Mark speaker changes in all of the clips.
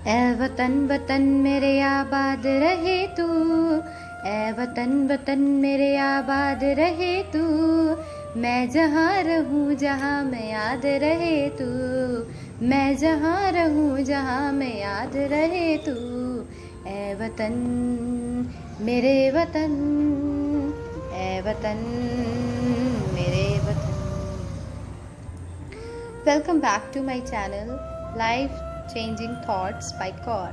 Speaker 1: ए वतन वतन मेरे आबाद रहे तू, ए वतन वतन मेरे आबाद रहे तू, मैं जहाँ रहूँ जहाँ मैं याद रहे तू, मैं जहाँ रहूँ जहाँ मैं याद रहे तू, ए वतन मेरे वतन, ए वतन मेरे वतन। Welcome back to my channel life changing thoughts by Kaur.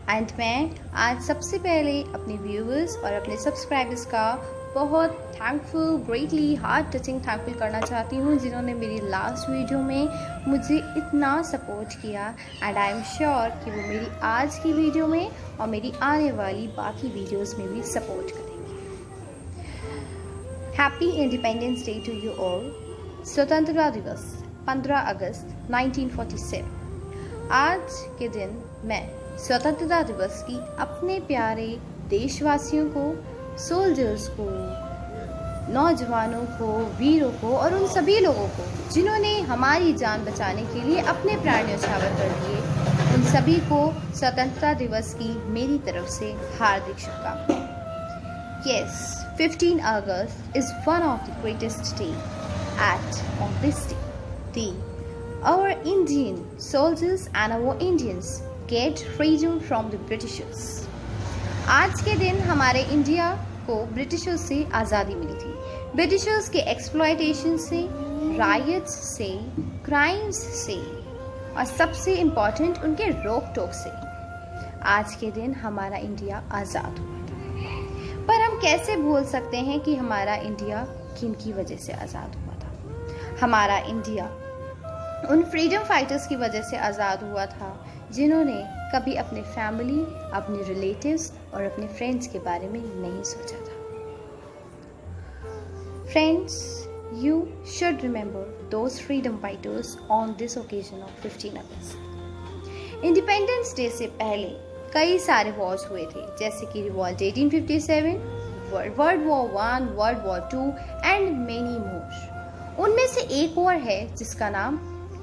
Speaker 1: And मैं आज सबसे पहले अपने व्यूअर्स और अपने सब्सक्राइबर्स का बहुत thankful, greatly heart touching thankful करना चाहती हूँ जिन्होंने मेरी लास्ट वीडियो में मुझे इतना सपोर्ट किया। एंड आई एम श्योर कि वो मेरी आज की वीडियो में और मेरी आने वाली बाकी वीडियोस में भी सपोर्ट करेंगे। Happy independence day to you all. स्वतंत्रता दिवस 15 अगस्त 1947। आज के दिन मैं स्वतंत्रता दिवस की अपने प्यारे देशवासियों को, सोल्जर्स को, नौजवानों को, वीरों को और उन सभी लोगों को जिन्होंने हमारी जान बचाने के लिए अपने प्राण न्यौछावर कर दिए, उन सभी को स्वतंत्रता दिवस की मेरी तरफ से हार्दिक शुभकामनाएं। Yes, 15 August is one of the greatest day. On this day, our Indian soldiers and our Indians get freedom from the Britishers. आज के दिन हमारे इंडिया को ब्रिटिशर्स से आज़ादी मिली थी। ब्रिटिशर्स के एक्सप्लॉयटेशन से, राइट्स से, क्राइम्स से और सबसे इम्पॉर्टेंट उनके रोक टोक से आज के दिन हमारा इंडिया आज़ाद हुआ था। पर हम कैसे भूल सकते हैं कि हमारा इंडिया किन की वजह से आज़ाद हुआ था। हमारा इंडिया उन फ्रीडम फाइटर्स की वजह से आज़ाद हुआ था जिन्होंने कभी अपने फैमिली, अपने रिलेटिव्स और अपने फ्रेंड्स के बारे में नहीं सोचा था। Friends, you should remember those freedom fighters on this occasion of 15 August. Independence day से पहले कई सारे वॉर्स हुए थे, जैसे कि revolt 1857, world war 1, world war 2 and many मोर। उनमें से एक वॉर है जिसका नाम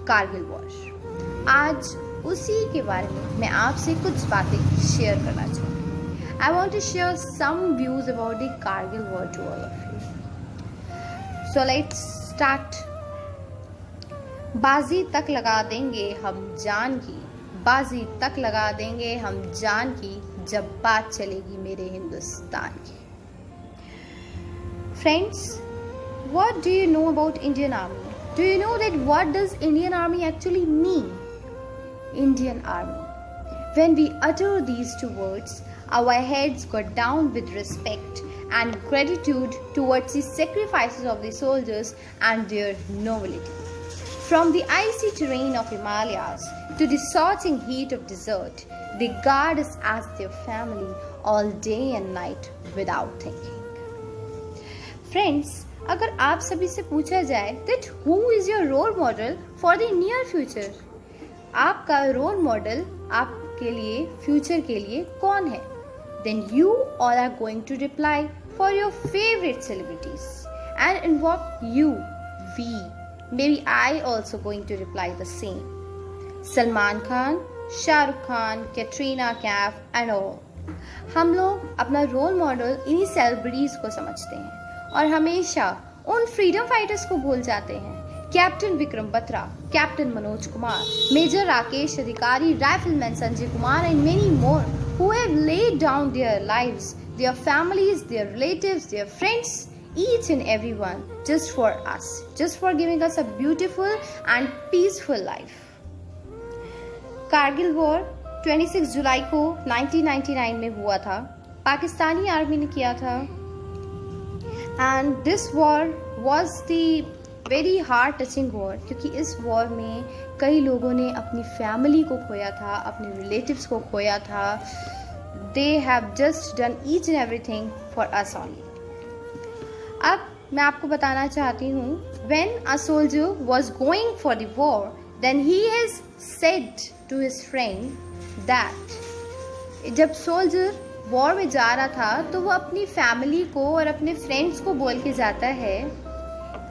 Speaker 1: कारगिल वॉर। आज उसी के बारे में मैं आपसे कुछ बातें शेयर करना चाहूँगी। I want to share some views about the Kargil war to all of you. So let's start. बाजी तक लगा देंगे हम जान की, बाजी तक लगा देंगे हम जान की, जब बात चलेगी मेरे हिंदुस्तान की। Friends, what do you know about Indian Army? Do you know that what does Indian Army actually mean? Indian Army. When we utter these two words, our heads go down with respect and gratitude towards the sacrifices of the soldiers and their nobility. From the icy terrain of Himalayas to the scorching heat of desert, they guard us as their family all day and night without thinking. Friends, अगर आप सभी से पूछा जाए that who is your role model for the near future? आपका role model आपके लिए future के लिए कौन है? Then you all are going to reply for your favorite celebrities. And in what you, we, maybe I also going to reply the same. Salman Khan, Shahrukh Khan, Katrina Kaif and all. हम लोग अपना रोल मॉडल इन्हीं सेलिब्रिटीज को समझते हैं और हमेशा उन फ्रीडम फाइटर्स को भूल जाते हैं। Captain Vikram Batra, captain Manoj Kumar, major Rakesh Adhikari, rifleman Sanjay Kumar and many more who have laid down their lives, their families, their relatives, their friends, each and everyone just for us, just for giving us a beautiful and peaceful life. Kargil war 26 जुलाई को 1999 में हुआ था। Pakistani army ने किया था। And this war was the very heart touching war, क्योंकि इस war में कई लोगों ने अपनी फैमिली को खोया था, अपने रिलेटिव्स को खोया था। They have just done each and everything for us only. अब मैं आपको बताना चाहती हूँ, when a soldier was going for the war, then he has said to his friend that जब सोल्जर वॉर में जा रहा था तो वो अपनी फैमिली को और अपने फ्रेंड्स को बोल के जाता है,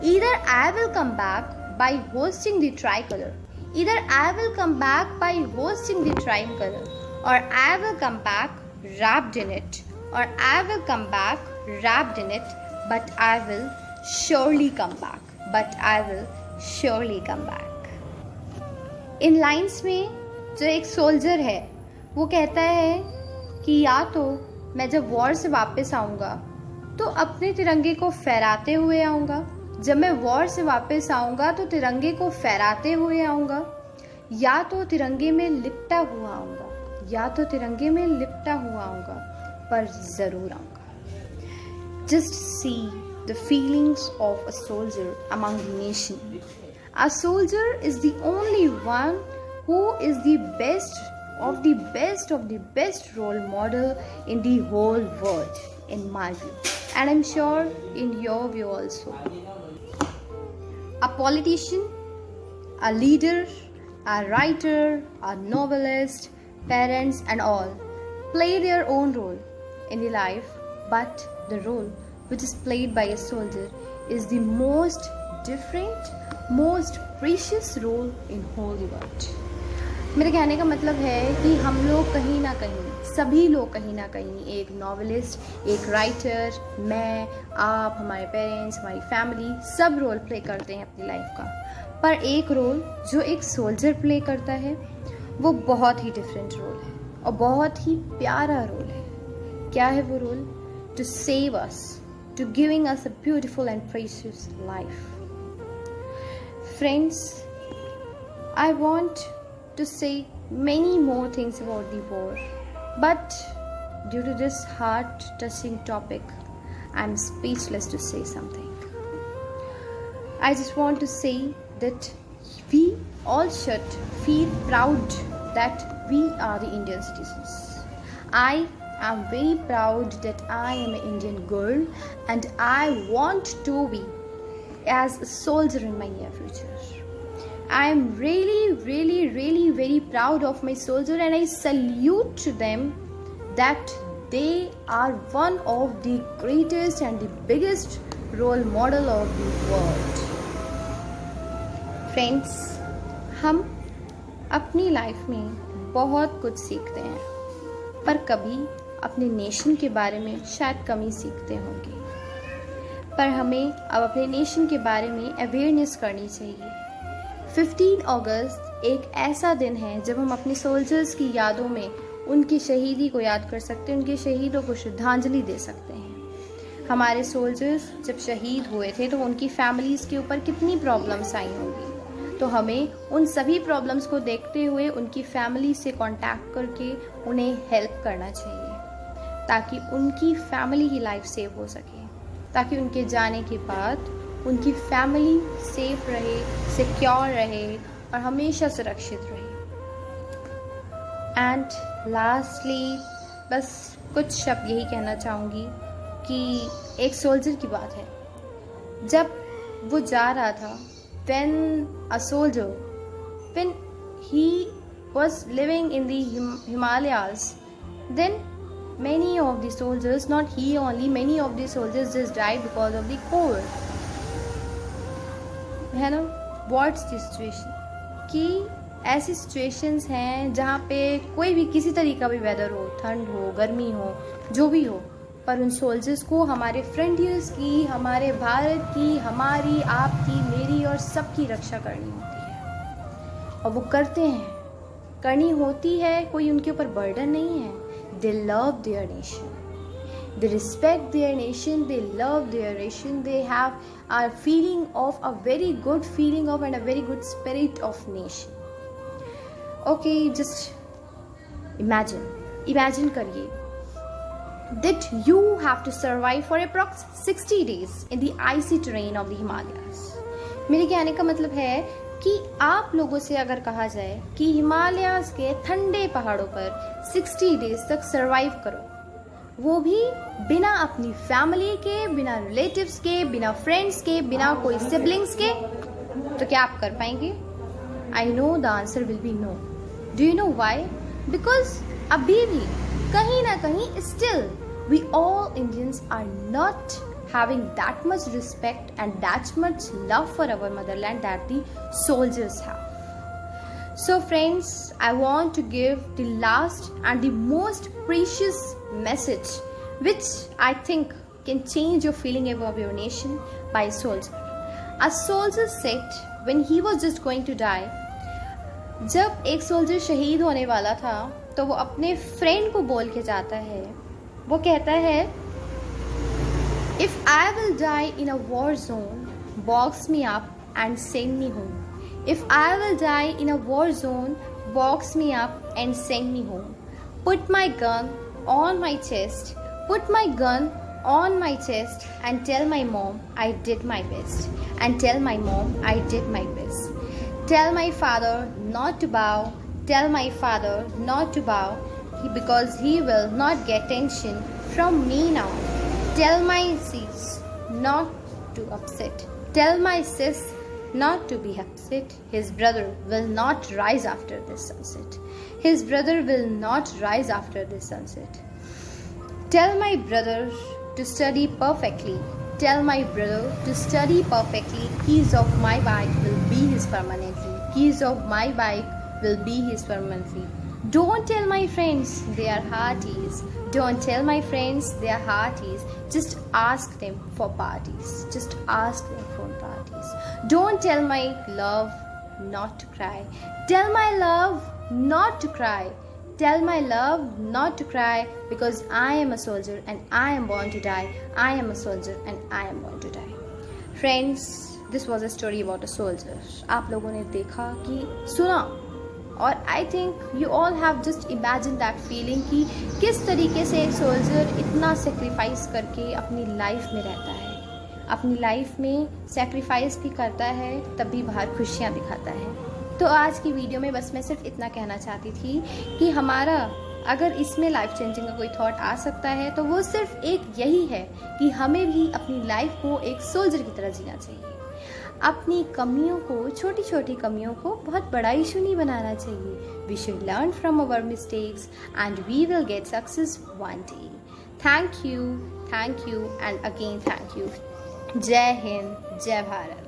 Speaker 1: either I will come back by hosting the try colour, Either I will come back by hosting the tricolor, or I will come back wrapped in it, or I will come back wrapped in it, but I will surely come back, but I will surely come back. In lines में जो एक soldier है वो कहता है कि या तो मैं जब वॉर से वापस आऊँगा तो अपने तिरंगे को फहराते हुए आऊँगा, जब मैं वॉर से वापस आऊँगा तो तिरंगे को फहराते हुए आऊँगा, या तो तिरंगे में लिपटा हुआ आऊँगा, या तो तिरंगे में लिपटा हुआ आऊँगा, पर ज़रूर आऊँगा. Just see the feelings of a soldier among the nation. A soldier is the only one who is the best of the best of the best role model in the whole world, in my view, and I'm sure in your view also. A politician, a leader, a writer, a novelist, parents and all play their own role in the life, but the role which is played by a soldier is the most different, most precious role in whole world. मेरे कहने का मतलब है कि हम लोग कहीं ना कहीं, सभी लोग कहीं ना कहीं एक नॉवेलिस्ट, एक राइटर, मैं, आप, हमारे पेरेंट्स, हमारी फैमिली, सब रोल प्ले करते हैं अपनी लाइफ का. पर एक रोल जो एक सोल्जर प्ले करता है वो बहुत ही डिफरेंट रोल है और बहुत ही प्यारा रोल है. क्या है वो role? To save us, to giving us a beautiful and precious life. Friends, I want to say many more things about the war, but due to this heart-touching topic, I'm speechless to say something. I just want to say that we all should feel proud that we are the Indian citizens. I am very proud that I am an Indian girl and I want to be as a soldier in my near future. I am really very proud of my soldier and I salute to them that they are one of the greatest and the biggest role model of the world. Friends, हम अपनी life में बहुत कुछ सीखते हैं, पर कभी अपने नेशन के बारे में शायद कम ही सीखते होंगे. पर हमें अब अपने नेशन के बारे में अवेयरनेस करनी चाहिए. 15 अगस्त एक ऐसा दिन है जब हम अपने सोल्जर्स की यादों में उनकी शहीदी को याद कर सकते हैं, उनके शहीदों को श्रद्धांजलि दे सकते हैं. हमारे सोल्जर्स जब शहीद हुए थे तो उनकी फैमिलीज़ के ऊपर कितनी प्रॉब्लम्स आई होंगी, तो हमें उन सभी प्रॉब्लम्स को देखते हुए उनकी फैमिली से कांटेक्ट करके उन्हें हेल्प करना चाहिए ताकि उनकी फैमिली की लाइफ सेव हो सके, ताकि उनके जाने के बाद उनकी फैमिली सेफ रहे, सिक्योर रहे और हमेशा सुरक्षित रहे. एंड लास्टली बस कुछ शब्द यही कहना चाहूँगी कि एक सोल्जर की बात है. जब वो जा रहा था, when a soldier, when he was living in the Himalayas, then many of the soldiers, not he only, many of the soldiers just died because of the cold. है ना? What's the situation? कि ऐसी situations हैं जहाँ पे कोई भी किसी तरीका भी वेदर हो, ठंड हो, गर्मी हो, जो भी हो, पर उन सोल्जर्स को हमारे फ्रंटियर्स की, हमारे भारत की, हमारी, आपकी, मेरी और सबकी रक्षा करनी होती है और वो करते हैं. करनी होती है, कोई उनके ऊपर बर्डन नहीं है. They love their nation. They respect their nation. They love their nation. They have a feeling of a very good feeling of and a very good spirit of nation. Okay, just imagine करिए that you have to survive for approx 60 days in the icy terrain of the Himalayas. मेरे कहने का मतलब है कि आप लोगों से अगर कहा जाए कि हिमालयाज के ठंडे पहाड़ों पर 60 डेज तक सरवाइव करो, वो भी बिना अपनी फैमिली के, बिना रिलेटिव्स के, बिना फ्रेंड्स के, बिना कोई सिबलिंग्स के, तो क्या आप कर पाएंगे? I know the answer will be no. Do you know why? Because अभी भी कहीं ना कहीं still we all Indians are not having that much respect and that much love for our motherland that the soldiers have. So friends, I want to give the last and the most precious message which I think can change your feeling about your nation by a soldier. A soldier said when he was just going to die, जब एक soldier शहीद होने वाला था तो वो अपने friend को बोल के जाता है, वो कहता है, If I will die in a war zone, box me up and send me home. If I will die in a war zone, box me up and send me home. Put my gun on my chest, put my gun on my chest and tell my mom I did my best. And tell my mom I did my best. Tell my father not to bow, tell my father not to bow, because he will not get tension from me now. Tell my sis not to upset. Tell my sis not to be upset. His brother will not rise after this sunset. His brother will not rise after this sunset. Tell my brother to study perfectly. Tell my brother to study perfectly. Keys of my bike will be his permanently. Keys of my bike will be his permanently. Don't tell my friends they are hearties. Don't tell my friends they are hearties. Just ask them for parties. Just ask them for parties. Don't tell my love not to cry. Tell my love not to cry. Tell my love not to cry, because I am a soldier and I am born to die. I am a soldier and I am born to die. Friends, this was a story about a soldier. आप लोगों ने देखा कि सुना, और I think you all have just imagine that feeling कि किस तरीके से एक सोल्जर इतना सेक्रीफाइस करके अपनी लाइफ में रहता है, अपनी लाइफ में सेक्रीफाइस भी करता है, तब भी बाहर खुशियाँ दिखाता है. तो आज की वीडियो में बस मैं सिर्फ इतना कहना चाहती थी कि हमारा अगर इसमें लाइफ चेंजिंग का कोई थॉट आ सकता है तो वो सिर्फ एक यही है कि हमें भी अपनी लाइफ को एक सोल्जर की तरह जीना चाहिए. अपनी कमियों को, छोटी छोटी कमियों को बहुत बड़ा इशू नहीं बनाना चाहिए. We should learn from our mistakes and we will get success one day. Thank you and again thank you. जय हिंद, जय भारत.